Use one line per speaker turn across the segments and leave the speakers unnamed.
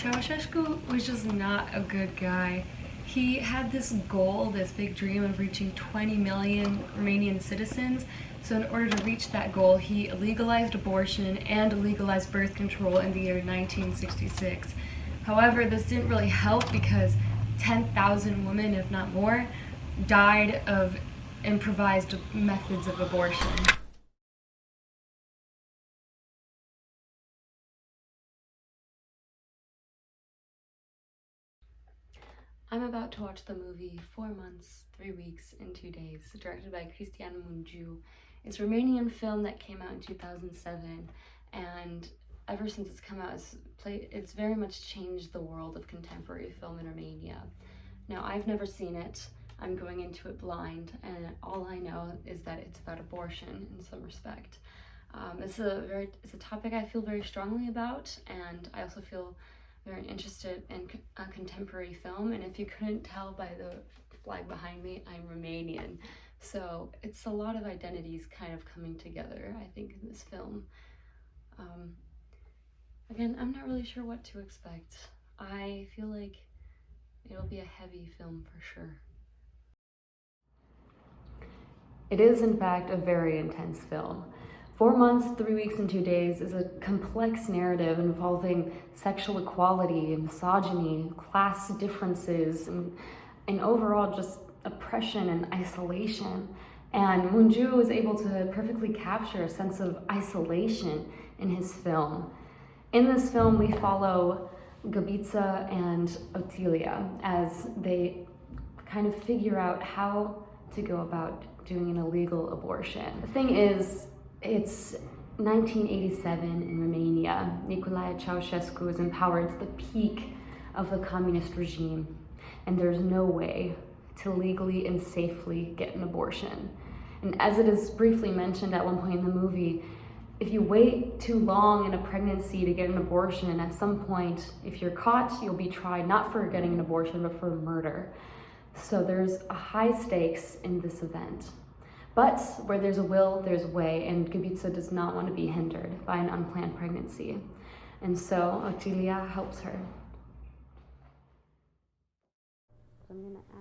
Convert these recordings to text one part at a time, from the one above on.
Ceausescu was just not a good guy. He had this goal, this big dream of reaching 20 million Romanian citizens. So in order to reach that goal, he legalized abortion and legalized birth control in the year 1966. However, this didn't really help because 10,000 women, if not more, died of improvised methods of abortion. I'm about to watch the movie 4 months, 3 weeks, and 2 days, directed by Cristian Mungiu. It's a Romanian film that came out in 2007, and ever since it's come out, it's very much changed the world of contemporary film in Romania. Now, I've never seen it. I'm going into it blind, and all I know is that it's about abortion in some respect. It's a topic I feel very strongly about, and I also feel very interested in contemporary film, and if you couldn't tell by the flag behind me, I'm Romanian. So it's a lot of identities kind of coming together, I think, in this film. Again, I'm not really sure what to expect. I feel like it'll be a heavy film for sure. It is, in fact, a very intense film. 4 months, 3 weeks, and 2 days is a complex narrative involving sexual equality, misogyny, class differences, and overall just oppression and isolation. And Mungiu was able to perfectly capture a sense of isolation in his film. In this film, we follow Gabița and Otilia as they kind of figure out how to go about doing an illegal abortion. The thing is, it's 1987 in Romania. Nicolae Ceausescu is in power. It's the peak of the communist regime, and there's no way to legally and safely get an abortion. And as it is briefly mentioned at one point in the movie, if you wait too long in a pregnancy to get an abortion, at some point, if you're caught, you'll be tried not for getting an abortion, but for murder. So there's a high stakes in this event. But where there's a will, there's a way, and Gabița does not want to be hindered by an unplanned pregnancy. And so Otilia helps her.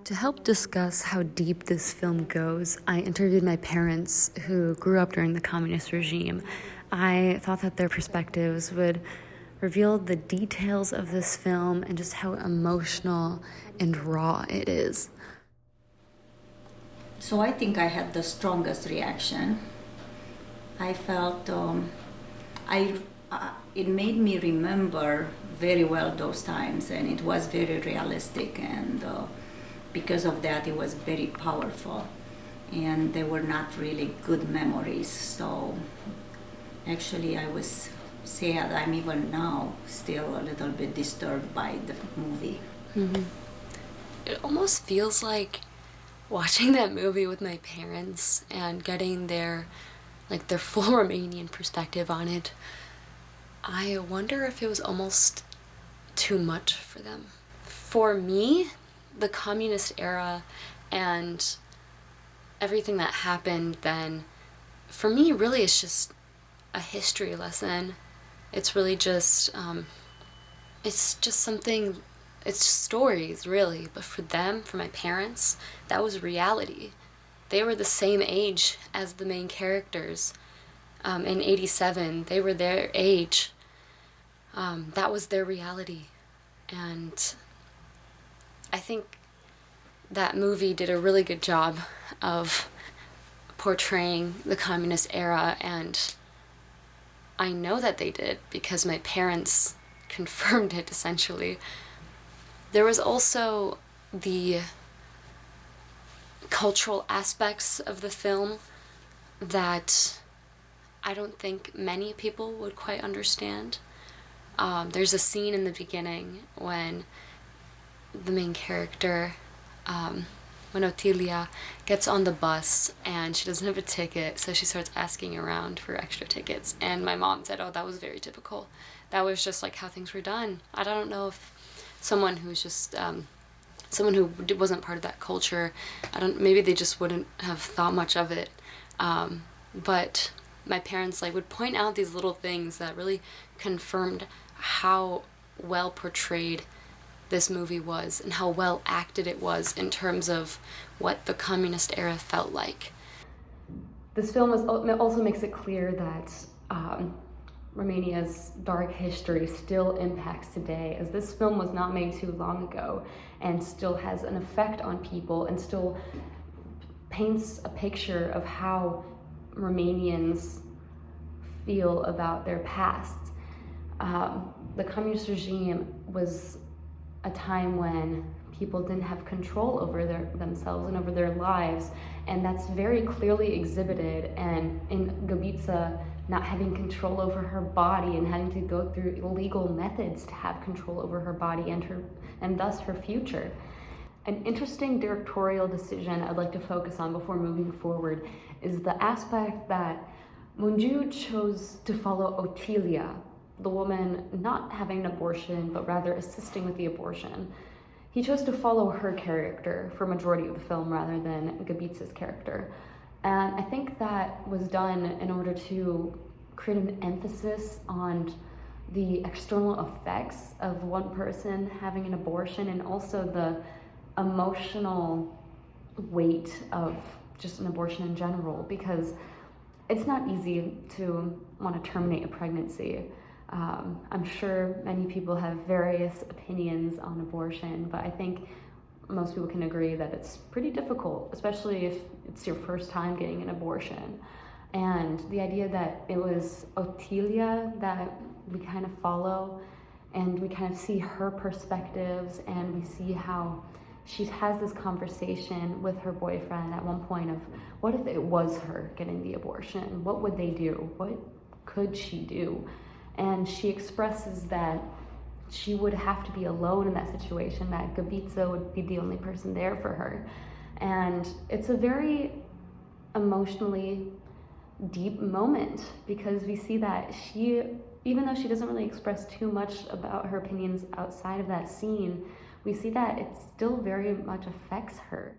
To help discuss how deep this film goes, I interviewed my parents who grew up during the communist regime. I thought that their perspectives would reveal the details of this film and just how emotional and raw it is.
So I think I had the strongest reaction. I felt it made me remember very well those times, and it was very realistic, and because of that it was very powerful, and they were not really good memories. So actually I was sad. I'm even now still a little bit disturbed by the movie.
Mm-hmm. It almost feels like watching that movie with my parents and getting their full Romanian perspective on it. I wonder if it was almost too much for them. For me, the communist era and everything that happened then, for me, really it's just a history lesson. It's really just, it's just something. It's stories, really, but for them, for my parents, that was reality. They were the same age as the main characters. In 87, they were their age. That was their reality. And I think that movie did a really good job of portraying the communist era, and I know that they did because my parents confirmed it, essentially. There was also the cultural aspects of the film that I don't think many people would quite understand. There's a scene in the beginning when the main character, when Otilia gets on the bus and she doesn't have a ticket, so she starts asking around for extra tickets. And my mom said, oh, that was very typical. That was just like how things were done. I don't know if someone who's just someone who wasn't part of that culture, maybe they just wouldn't have thought much of it, but my parents would point out these little things that really confirmed how well portrayed this movie was and how well acted it was in terms of what the communist era felt like. This film also makes it clear that Romania's dark history still impacts today, as this film was not made too long ago and still has an effect on people and still paints a picture of how Romanians feel about their past. The communist regime was a time when people didn't have control over themselves and over their lives, and that's very clearly exhibited. And in Gabița not having control over her body and having to go through illegal methods to have control over her body and thus her future. An interesting directorial decision I'd like to focus on before moving forward is the aspect that Mungiu chose to follow Otilia, the woman not having an abortion, but rather assisting with the abortion. He chose to follow her character for majority of the film rather than Gabița's character. And I think that was done in order to create an emphasis on the external effects of one person having an abortion and also the emotional weight of just an abortion in general, because it's not easy to want to terminate a pregnancy. I'm sure many people have various opinions on abortion, but I think most people can agree that it's pretty difficult, especially if it's your first time getting an abortion. And the idea that it was Otilia that we kind of follow, and we kind of see her perspectives, and we see how she has this conversation with her boyfriend at one point of, what if it was her getting the abortion? What would they do? What could she do? And she expresses that she would have to be alone in that situation, that Gabița would be the only person there for her. And it's a very emotionally deep moment, because we see that she, even though she doesn't really express too much about her opinions outside of that scene, we see that it still very much affects her.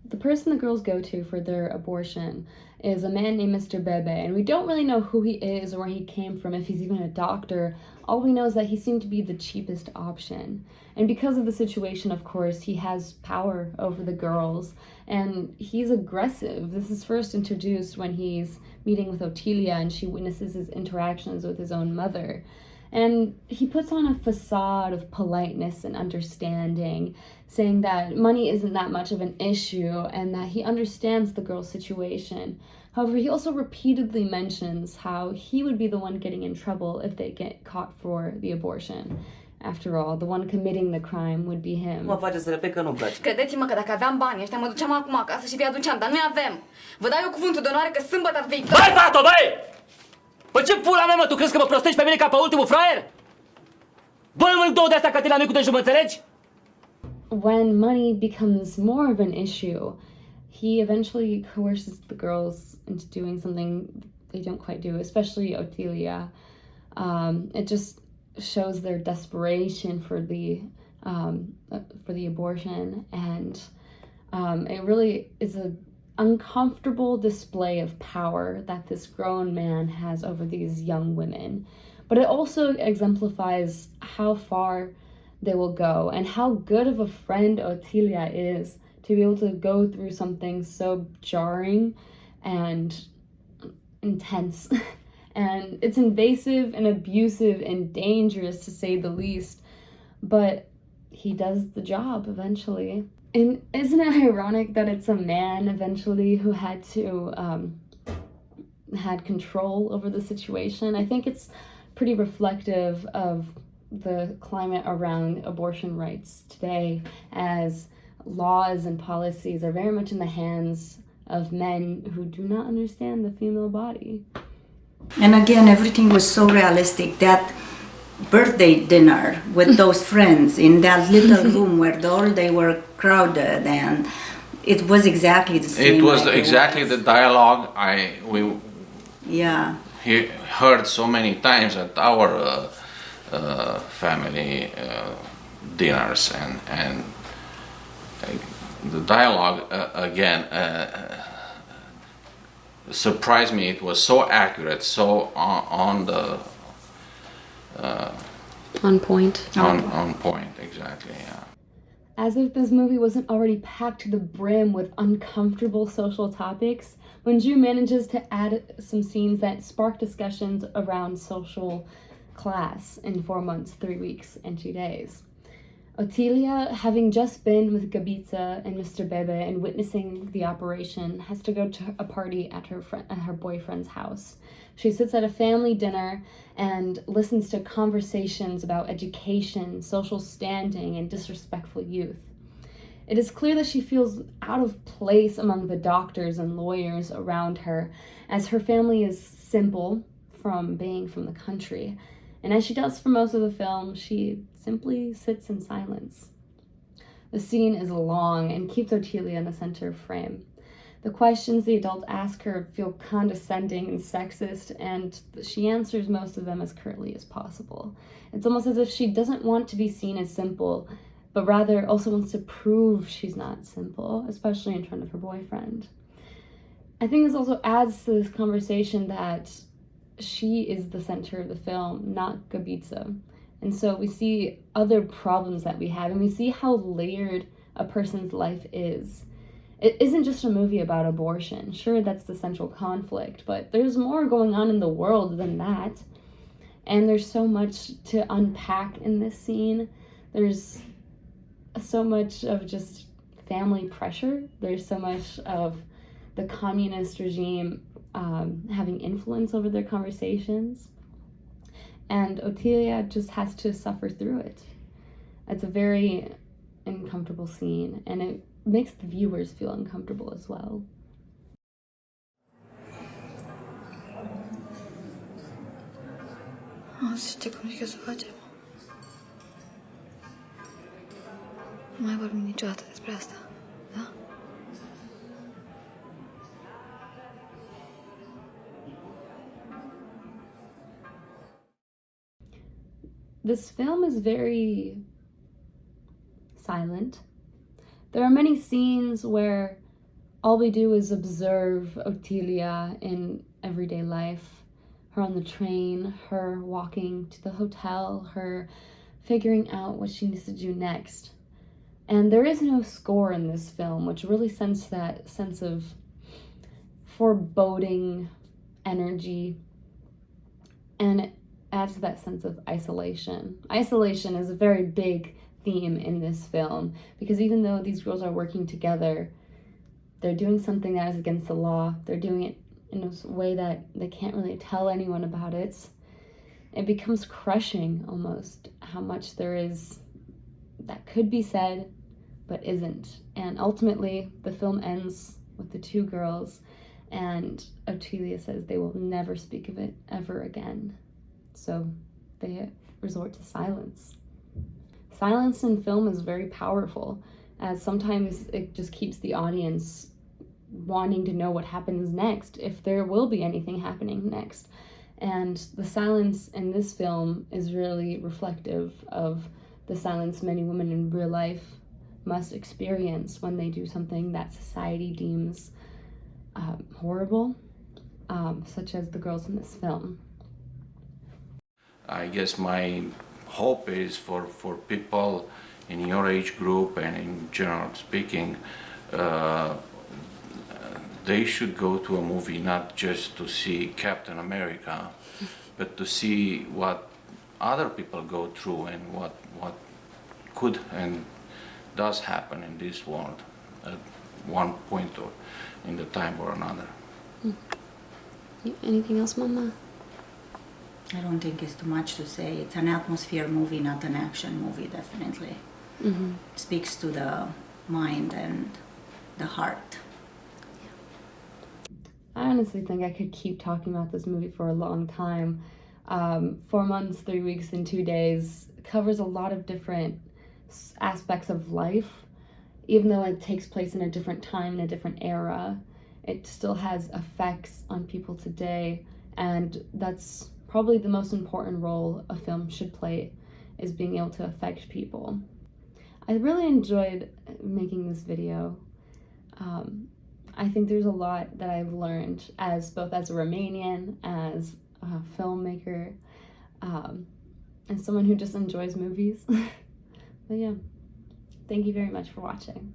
The person the girls go to for their abortion is a man named Mr. Bebe, and we don't really know who he is or where he came from, if he's even a doctor. All we know is that he seemed to be the cheapest option. And because of the situation, of course, he has power over the girls, and he's aggressive. This is first introduced when he's meeting with Otilia and she witnesses his interactions with his own mother. And he puts on a facade of politeness and understanding, saying that money isn't that much of an issue and that he understands the girl's situation. However, he also repeatedly mentions how he would be the one getting in trouble if they get caught for the abortion. After all, the one committing the crime would be him.
Mă face să repet că nu-mi place.
Credeți-mă că dacă aveam banii ăștia, mă duceam acum acasă și vi aduceam, dar nu avem. Vă dau eu cuvântul de onoare că sâmbătă viitor...
Băi, tato, băi! Păi ce pula mea, mă, tu crezi că mă prostești pe mine ca pe ultimul fraier? Băi, mă, două de-astea ca tine la micul dejun, mă înțelegi?
When money becomes more of an issue, he eventually coerces the girls into doing something they don't quite do, especially Otilia. It just shows their desperation for the abortion, and it really is an uncomfortable display of power that this grown man has over these young women. But it also exemplifies how far they will go and how good of a friend Otilia is to be able to go through something so jarring and intense. And it's invasive and abusive and dangerous, to say the least, but he does the job eventually. And isn't it ironic that it's a man eventually who had control over the situation? I think it's pretty reflective of the climate around abortion rights today, as laws and policies are very much in the hands of men who do not understand the female body.
And again, everything was so realistic. That birthday dinner with those friends in that little room where all they were crowded, and it was exactly the same.
It was exactly the dialogue we heard so many times at our family dinners, and the dialogue again surprised me. It was so accurate, so on the
On point.
On point, exactly, yeah.
As if this movie wasn't already packed to the brim with uncomfortable social topics, Mungiu manages to add some scenes that spark discussions around social class in 4 months, 3 weeks, and 2 days. Otilia, having just been with Gabica and Mr. Bebe and witnessing the operation, has to go to a party at her boyfriend's house. She sits at a family dinner and listens to conversations about education, social standing, and disrespectful youth. It is clear that she feels out of place among the doctors and lawyers around her, as her family is simple from being from the country. And as she does for most of the film, she simply sits in silence. The scene is long and keeps Otilia in the center frame. The questions the adults ask her feel condescending and sexist, and she answers most of them as curtly as possible. It's almost as if she doesn't want to be seen as simple, but rather also wants to prove she's not simple, especially in front of her boyfriend. I think this also adds to this conversation that she is the center of the film, not Gabica. And so we see other problems that we have, and we see how layered a person's life is. It isn't just a movie about abortion. Sure, that's the central conflict, but there's more going on in the world than that. And there's so much to unpack in this scene. There's so much of just family pressure. There's so much of the communist regime having influence over their conversations. And Otilia just has to suffer through it. It's a very uncomfortable scene, and it makes the viewers feel uncomfortable as well.
Știi cum zic eu să facem? Nu mai vorbim niciodată despre asta, da?
This film is very silent. There are many scenes where all we do is observe Otilia in everyday life. Her on the train, her walking to the hotel, her figuring out what she needs to do next. And there is no score in this film, which really sends that sense of foreboding energy, and it adds to that sense of isolation. Isolation is a very big theme in this film, because even though these girls are working together, they're doing something that is against the law. They're doing it in a way that they can't really tell anyone about it. It becomes crushing almost how much there is that could be said but isn't. And ultimately the film ends with the two girls, and Otilia says they will never speak of it ever again. So they resort to silence. Silence in film is very powerful, as sometimes it just keeps the audience wanting to know what happens next, if there will be anything happening next. And the silence in this film is really reflective of the silence many women in real life must experience when they do something that society deems horrible, such as the girls in this film.
I guess my hope is for people in your age group and in general speaking, they should go to a movie not just to see Captain America, but to see what other people go through and what could and does happen in this world at one point or in the time or another.
Anything else, Mama?
I don't think it's too much to say. It's an atmosphere movie, not an action movie, definitely. Mm-hmm. Speaks to the mind and the heart.
I honestly think I could keep talking about this movie for a long time. 4 months, 3 weeks, and 2 days covers a lot of different aspects of life. Even though it takes place in a different time, in a different era, it still has effects on people today, and that's probably the most important role a film should play, is being able to affect people. I really enjoyed making this video. I think there's a lot that I've learned both as a Romanian, as a filmmaker, as someone who just enjoys movies. But yeah, thank you very much for watching.